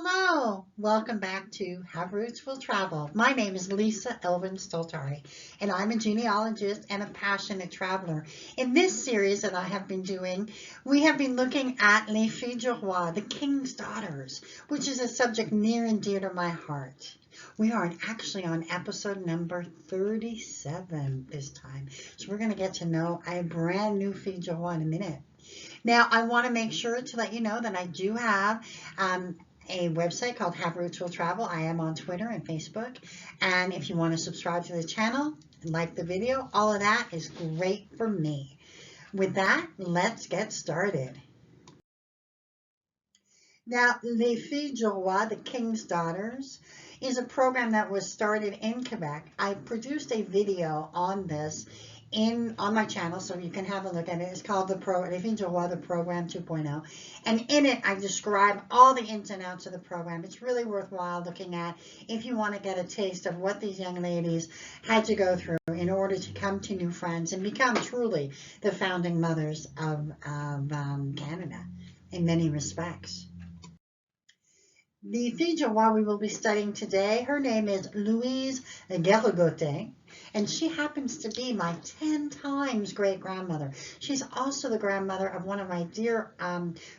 Hello, welcome back to Have Roots Will Travel. My name is Lisa Elvin Stoltari, and I'm a genealogist and a passionate traveler. In this series that I have been doing, we have been looking at Les Filles du Roi, the King's Daughters, which is a subject near and dear to my heart. We are actually on episode number 37 this time, so we're going to get to know a brand new Fille du Roi in a minute. Now, I want to make sure to let you know that I do have a website called Have Roots Will Travel. I am on Twitter and Facebook. And if you want to subscribe to the channel and like the video, all of that is great for me. With that, let's get started. Now, Les Filles du Roi, the King's Daughters, is a program that was started in Quebec. I produced a video on this on my channel, so you can have a look at it. It's called Les Filles du Roi, the Program 2.0. And in it, I describe all the ins and outs of the program. It's really worthwhile looking at if you want to get a taste of what these young ladies had to go through in order to come to New France and become truly the founding mothers of Canada in many respects. The Fille du Roi we will be studying today, her name is Louise Gargottin, and she happens to be my 10 times great-grandmother. She's also the grandmother of one of my dear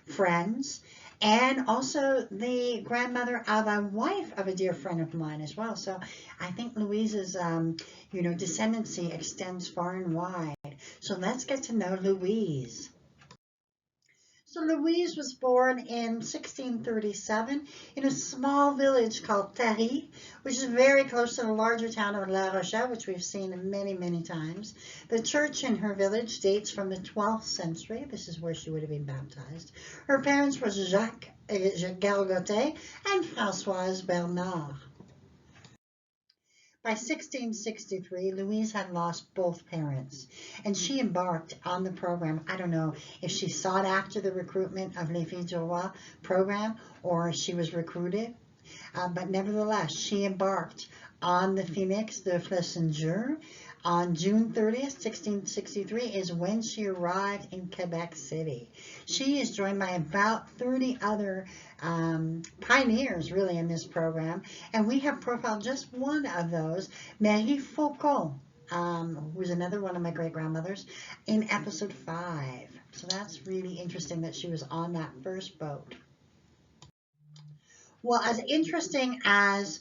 friends, and also the grandmother of a wife of a dear friend of mine as well. So I think Louise's, descendancy extends far and wide. So let's get to know Louise. So Louise was born in 1637 in a small village called Paris, which is very close to the larger town of La Rochelle, which we've seen many, many times. The church in her village dates from the 12th century. This is where she would have been baptized. Her parents were Jacques Gargotin and Françoise Bernard. By 1663, Louise had lost both parents, and she embarked on the program. I don't know if she sought after the recruitment of Les Filles du Roi program or she was recruited, but nevertheless, she embarked on the Phoenix de Flessingur on June 30th, 1663 is when she arrived in Quebec City. She is joined by about 30 other pioneers really in this program, and we have profiled just one of those, Marie Faucon, who was another one of my great-grandmothers, in episode 5. So that's really interesting that she was on that first boat. Well, as interesting as,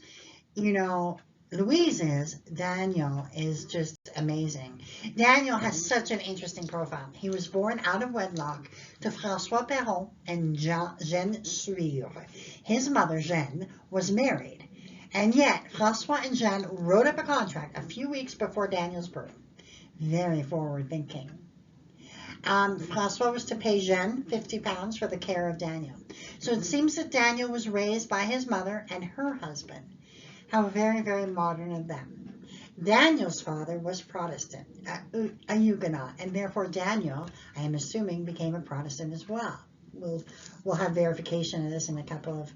Louise is, Daniel is just amazing. Daniel has such an interesting profile. He was born out of wedlock to François Perron and Jeanne Suire. His mother, Jeanne, was married, and yet François and Jeanne wrote up a contract a few weeks before Daniel's birth. Very forward-thinking. François was to pay Jeanne £50 for the care of Daniel. So it seems that Daniel was raised by his mother and her husband. How very, very modern of them. Daniel's father was Protestant, a Huguenot, and therefore Daniel, I am assuming, became a Protestant as well. We'll have verification of this in a couple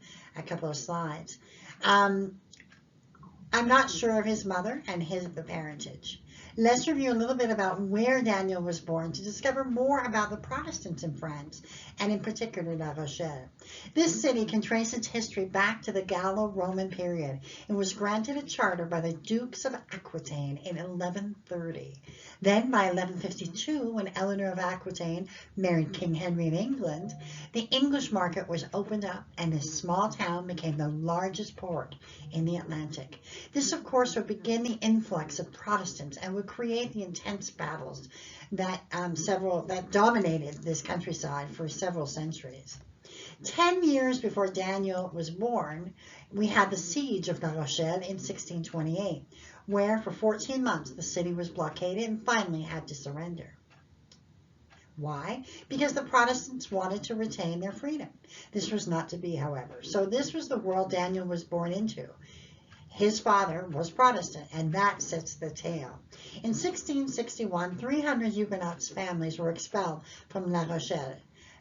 of slides. I'm not sure of his mother and the parentage. Let's review a little bit about where Daniel was born to discover more about the Protestants in France, and in particular La Rochelle. This city can trace its history back to the Gallo-Roman period. It was granted a charter by the Dukes of Aquitaine in 1130. Then by 1152, when Eleanor of Aquitaine married King Henry of England, the English market was opened up and this small town became the largest port in the Atlantic. This, of course, would begin the influx of Protestants and would create the intense battles that dominated this countryside for several centuries. 10 years before Daniel was born, we had the siege of La Rochelle in 1628, where for 14 months the city was blockaded and finally had to surrender. Why? Because the Protestants wanted to retain their freedom. This was not to be, however. So this was the world Daniel was born into. His father was Protestant, and that sets the tale. In 1661, 300 Huguenots families were expelled from La Rochelle.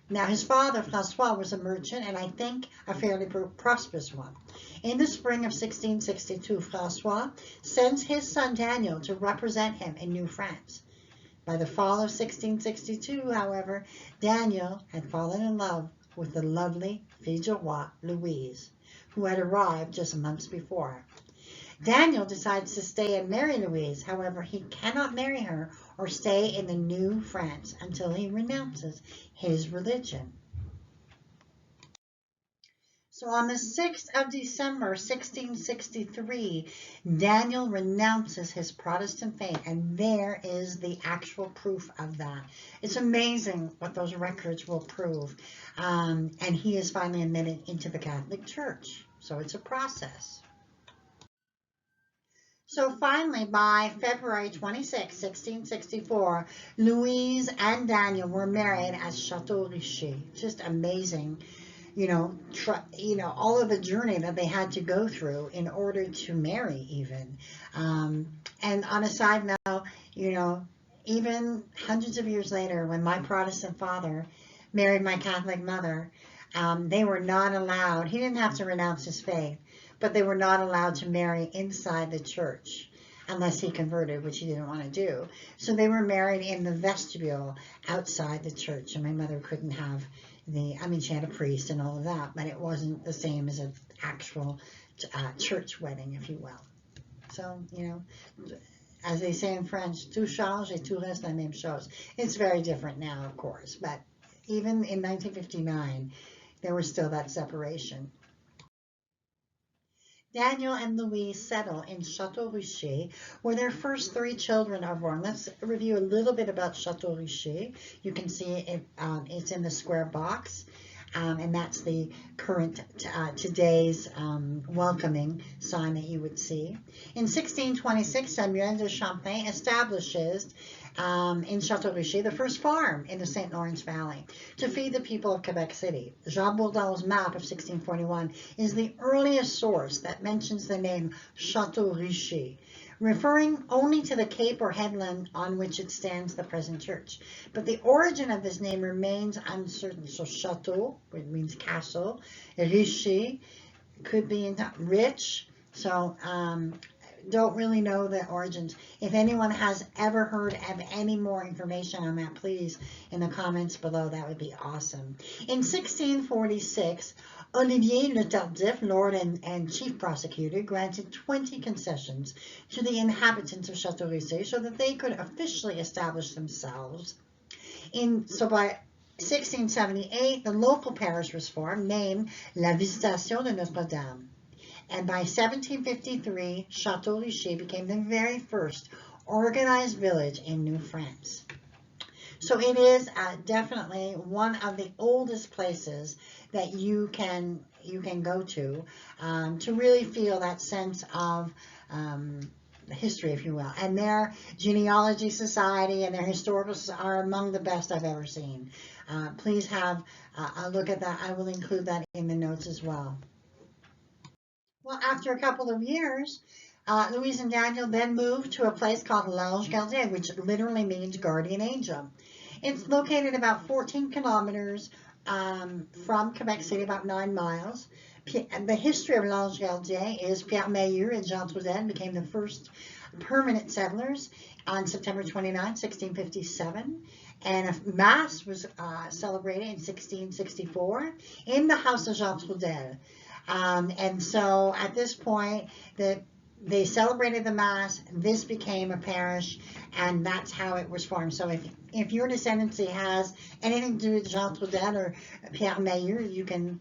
Now, his father, François, was a merchant, and I think a fairly prosperous one. In the spring of 1662, François sends his son Daniel to represent him in New France. By the fall of 1662, however, Daniel had fallen in love with the lovely fille du roi, Louise, who had arrived just months before. Daniel decides to stay and marry Louise. However, he cannot marry her or stay in the new France until he renounces his religion. So on the 6th of December, 1663, Daniel renounces his Protestant faith, and there is the actual proof of that. It's amazing what those records will prove. And he is finally admitted into the Catholic Church. So it's a process. So finally, by February 26, 1664, Louise and Daniel were married at Chateau. Just amazing, all of the journey that they had to go through in order to marry even. And on a side note, even hundreds of years later, when my Protestant father married my Catholic mother, they were not allowed, he didn't have to renounce his faith, but they were not allowed to marry inside the church unless he converted, which he didn't want to do. So they were married in the vestibule outside the church, and my mother couldn't have she had a priest and all of that, but it wasn't the same as an actual church wedding, if you will. So, as they say in French, tout change et tout reste la même chose. It's very different now, of course, but even in 1959, there was still that separation. Daniel and Louise settle in Chateau, where their first 3 children are born. Let's review a little bit about Chateau. You can see it, it's in the square box, and that's the current today's welcoming sign that you would see. In 1626, Samuel de Champlain establishes in Chateau the first farm in the St. Lawrence Valley to feed the people of Quebec City. Jean Bourdon's map of 1641 is the earliest source that mentions the name Chateau Richer, referring only to the cape or headland on which it stands, the present church. But the origin of this name remains uncertain. So Chateau, which means castle, Richer could be rich. So don't really know the origins. If anyone has ever heard of any more information on that, please, in the comments below, that would be awesome. In 1646, Olivier Le Tardif, Lord and Chief Prosecutor, granted 20 concessions to the inhabitants of Chateau Richer so that they could officially establish themselves. So by 1678, the local parish was formed, named La Visitation de Notre-Dame. And by 1753, Chateau Richer became the very first organized village in New France. So it is definitely one of the oldest places that you can go to really feel that sense of history, if you will. And their genealogy society and their historical society are among the best I've ever seen. Please have a look at that. I will include that in the notes as well. Well, after a couple of years, Louise and Daniel then moved to a place called L'Ange Gardien, which literally means guardian angel. It's located about 14 kilometers from Quebec City, about 9 miles. The history of L'Ange Gardien is Pierre Mailloux and Jean Trudel became the first permanent settlers on September 29, 1657. And a mass was celebrated in 1664 in the house of Jean Trudel. And so at this point, they celebrated the Mass, this became a parish, and that's how it was formed. So if your descendancy has anything to do with Jean Trudel or Pierre Mailloux, you can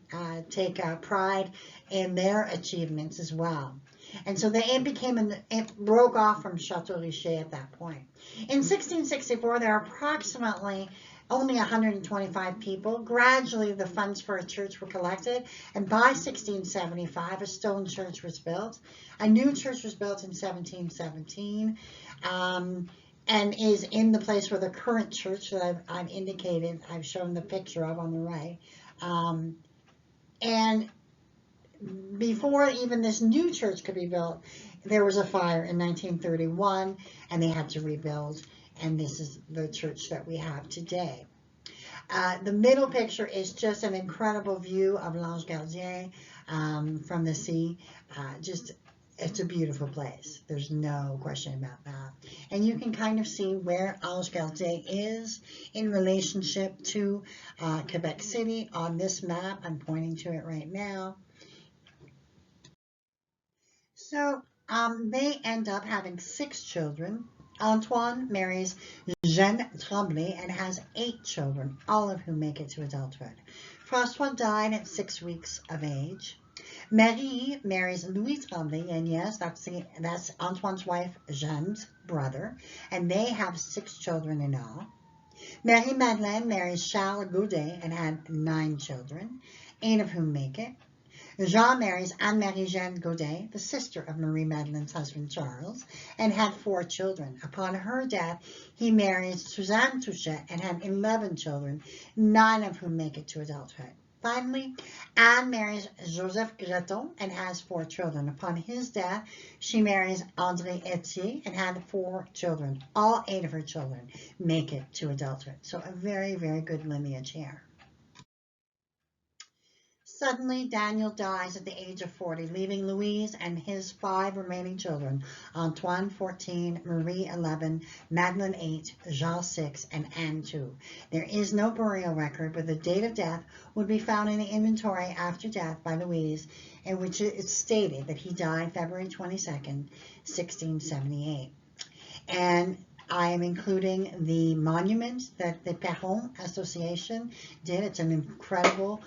take pride in their achievements as well. And so it broke off from Chateau Richer at that point. In 1664, there are approximately only 125 people. Gradually, the funds for a church were collected, and by 1675, a stone church was built. A new church was built in 1717, and is in the place where the current church that I've indicated, I've shown the picture of on the right. And before even this new church could be built, there was a fire in 1931, and they had to rebuild. And this is the church that we have today. The middle picture is just an incredible view of L'Ange Gardien from the sea. Just it's a beautiful place. There's no question about that. And you can kind of see where Ange Gardin is in relationship to Quebec City on this map. I'm pointing to it right now. So they end up having 6 children. Antoine marries Jeanne Tremblay and has 8 children, all of whom make it to adulthood. François died at 6 weeks of age. Marie marries Louise Gargottin, and yes, that's Antoine's wife, Jeanne's brother, and they have 6 children in all. Marie-Madeleine marries Charles Godet and had 9 children, 8 of whom make it. Jean marries Anne-Marie-Jeanne Godet, the sister of Marie-Madeleine's husband Charles, and had 4 children. Upon her death, he marries Suzanne Touchet and had 11 children, 9 of whom make it to adulthood. Finally, Anne marries Joseph Greton and has 4 children. Upon his death, she marries André Etier and had 4 children. All 8 of her children make it to adulthood. So a very, very good lineage here. Suddenly, Daniel dies at the age of 40, leaving Louise and his 5 remaining children, Antoine 14, Marie 11, Madeleine 8, Jean 6, and Anne 2. There is no burial record, but the date of death would be found in the inventory after death by Louise, in which it stated that he died February 22nd, 1678. And I am including the monument that the Perron Association did. It's an incredible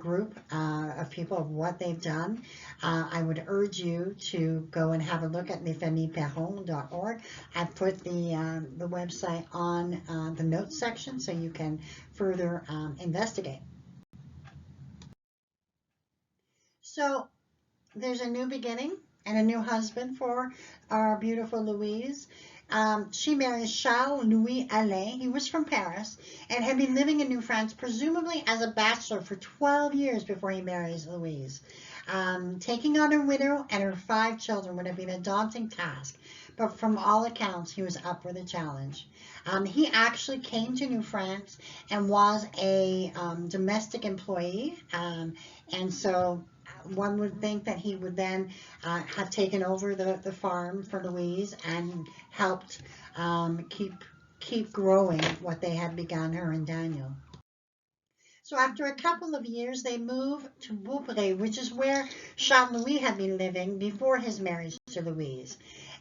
group of people of what they've done. I would urge you to go and have a look at lesfamilleperron.org. I've put the website on the notes section so you can further investigate. So there's a new beginning and a new husband for our beautiful Louise. She marries Charles Louis Alain. He was from Paris and had been living in New France, presumably as a bachelor, for 12 years before he marries Louise. Taking on a widow and her 5 children would have been a daunting task, but from all accounts, he was up for the challenge. He actually came to New France and was a domestic employee, and so one would think that he would then have taken over the farm for Louise and helped keep growing what they had begun, her and Daniel. So after a couple of years, they move to Beaupré, which is where Charles-Louis had been living before his marriage to Louise.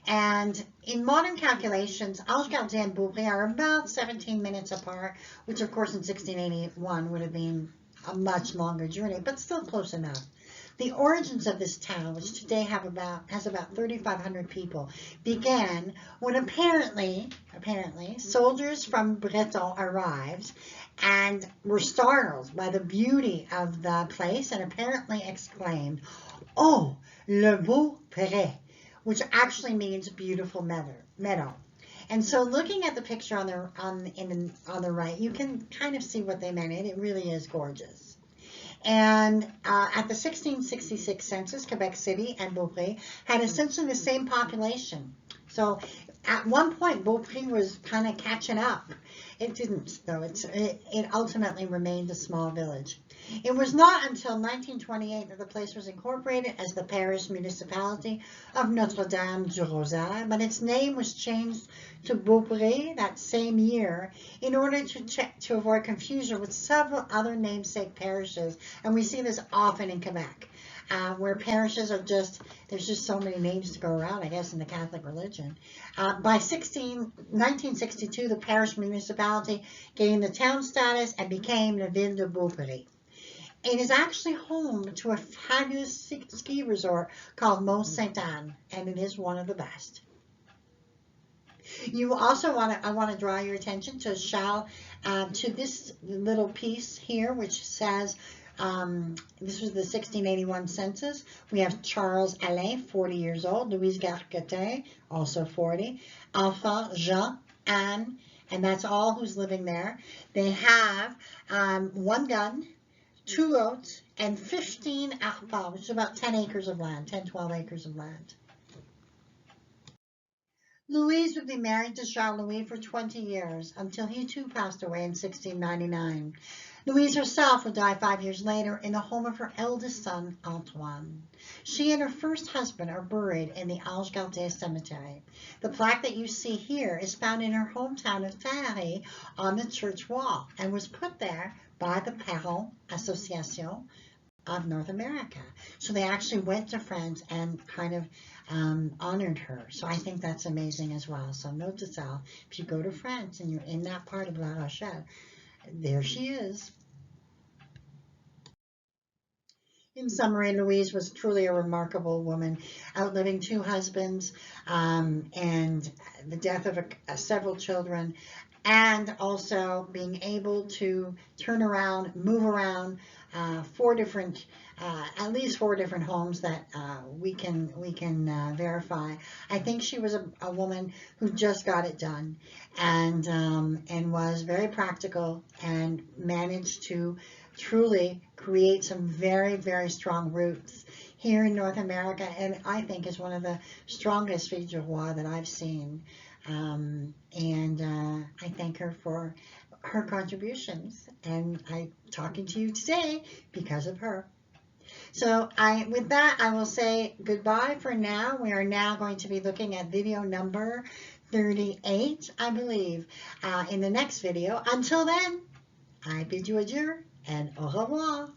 And in modern calculations, Ange Gardin and Beaupré are about 17 minutes apart, which of course in 1681 would have been a much longer journey, but still close enough. The origins of this town, which today has about 3,500 people, began when apparently soldiers from Breton arrived and were startled by the beauty of the place and apparently exclaimed, "Oh, le beau pré," which actually means beautiful meadow. And so looking at the picture on the right, you can kind of see what they meant. It really is gorgeous. And at the 1666 census, Quebec City and Beaupré had essentially the same population. So at one point, Beaupré was kind of catching up. It didn't, though. It ultimately remained a small village. It was not until 1928 that the place was incorporated as the parish municipality of Notre-Dame-du-Rosaire, but its name was changed to Beaupré that same year in order to avoid confusion with several other namesake parishes, and we see this often in Quebec. Where parishes are there's just so many names to go around, I guess, in the Catholic religion. By 1962, the parish municipality gained the town status and became the Ville de Beaupré. It is actually home to a fabulous ski resort called Mont Sainte-Anne, and it is one of the best. You also I want to draw your attention to to this little piece here, which says, this was the 1681 census. We have Charles Alain, 40 years old, Louise Gargottin, also 40, Enfant, Jean, Anne, and that's all who's living there. They have 1 gun, 2 goats, and 15 arpents, which is about 10 acres of land, 12 acres of land. Louise would be married to Charles-Louis for 20 years until he too passed away in 1699. Louise herself would die 5 years later in the home of her eldest son, Antoine. She and her first husband are buried in the Ange-Gardez cemetery. The plaque that you see here is found in her hometown of Paris on the church wall and was put there by the Perron Association of North America. So they actually went to France and kind of honored her. So I think that's amazing as well. So note to self, if you go to France and you're in that part of La Rochelle, there she is. In summary, Louise was truly a remarkable woman, outliving 2 husbands and the death of several children, and also being able to turn around, move around at least 4 different homes that we can verify. I think she was a woman who just got it done, and was very practical and managed to truly create some very, very strong roots here in North America, and I think is one of the strongest filles du roi that I've seen. I thank her for her contributions, and I'm talking to you today because of her. So with that, I will say goodbye for now. We are now going to be looking at video number 38, I believe, in the next video. Until then, I bid you adieu and au revoir.